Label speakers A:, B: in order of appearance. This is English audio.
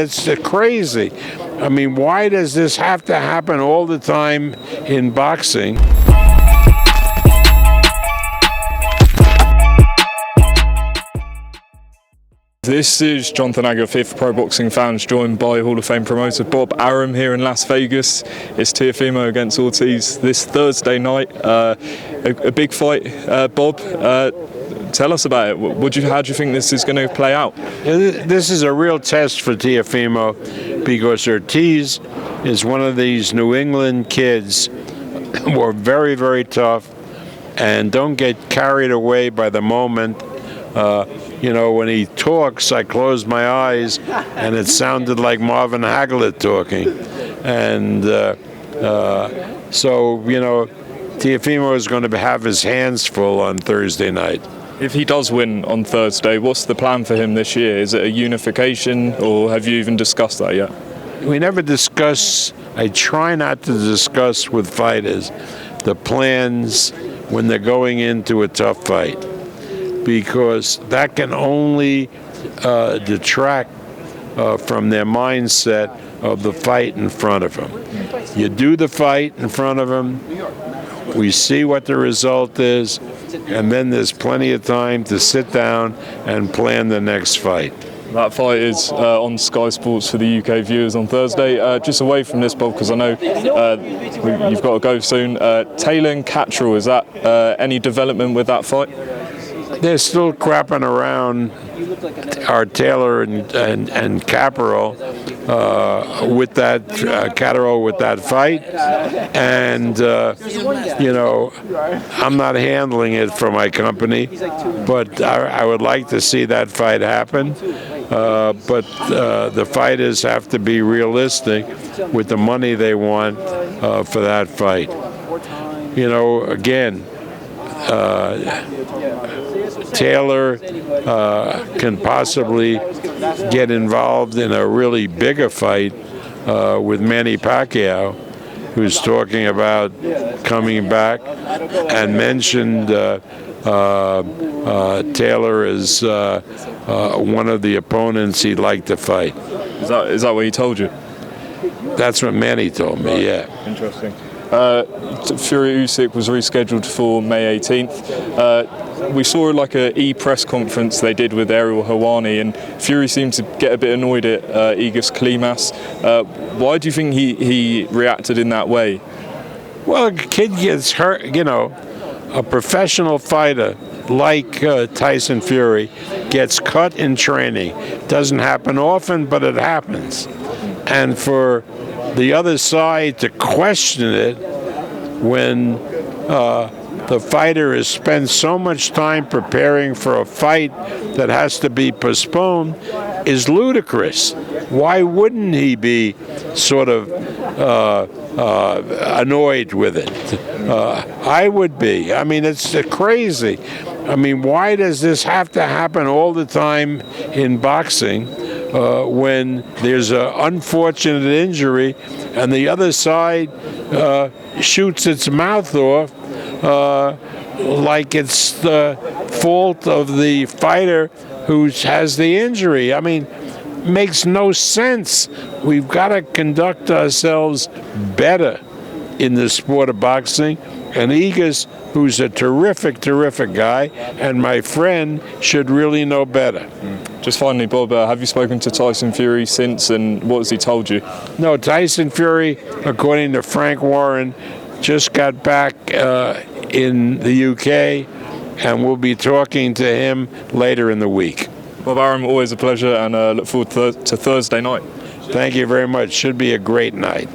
A: It's crazy. I mean, why does this have to happen all the time in boxing?
B: This is Jonathan Agger, fifth Pro Boxing Fans, joined by Hall of Fame promoter Bob Arum here in Las Vegas. It's Teofimo against Ortiz this Thursday night. A big fight. Bob, tell us about it. How do you think this is going to play out?
A: This is a real test for Teofimo because Ortiz is one of these New England kids who are very, very tough and don't get carried away by the moment. You know, when he talks, I close my eyes, and it sounded like Marvin Hagler talking. And so, you know, Teofimo is going to have his hands full on Thursday night.
B: If he does win on Thursday, what's the plan for him this year? Is it a unification, or have you even discussed that yet?
A: We never discuss, I try not to discuss with fighters the plans when they're going into a tough fight, because that can only detract from their mindset of the fight in front of them. You do the fight in front of them, we see what the result is, and then there's plenty of time to sit down and plan the next fight.
B: That fight is on Sky Sports for the UK viewers on Thursday. Just away from this, Bob, because I know you've got to go soon. Taylor and Pacquiao, is that any development with that fight?
A: They're still crapping around our Taylor and Pacquiao with that Pacquiao with that fight, and you know, I'm not handling it for my company, but I would like to see that fight happen. But the fighters have to be realistic with the money they want for that fight. You know, again, Taylor can possibly get involved in a really bigger fight with Manny Pacquiao, who's talking about coming back, and mentioned Taylor as one of the opponents he'd like to fight.
B: Is that what he told you?
A: That's what Manny told me, yeah.
B: Interesting. Fury Usyk was rescheduled for May 18th. We saw like a press conference they did with Ariel Helwani, and Fury seemed to get a bit annoyed at Igor Klimas. Why do you think he reacted in that way?
A: Well, a kid gets hurt, you know, a professional fighter like Tyson Fury gets cut in training. Doesn't happen often, but it happens. And for the other side to question it when the fighter has spent so much time preparing for a fight that has to be postponed is ludicrous. Why wouldn't he be sort of annoyed with it? I would be. I mean, it's crazy. I mean, why does this have to happen all the time in boxing? When there's an unfortunate injury and the other side shoots its mouth off like it's the fault of the fighter who has the injury. I mean, makes no sense. We've got to conduct ourselves better in the sport of boxing. And Igor, who's a terrific, terrific guy, and my friend, should really know better.
B: Just finally, Bob, have you spoken to Tyson Fury since, and what has he told you?
A: No, Tyson Fury, according to Frank Warren, just got back in the UK, and we'll be talking to him later in the week.
B: Bob Arum, always a pleasure, and look forward to Thursday night.
A: Thank you very much. Should be a great night.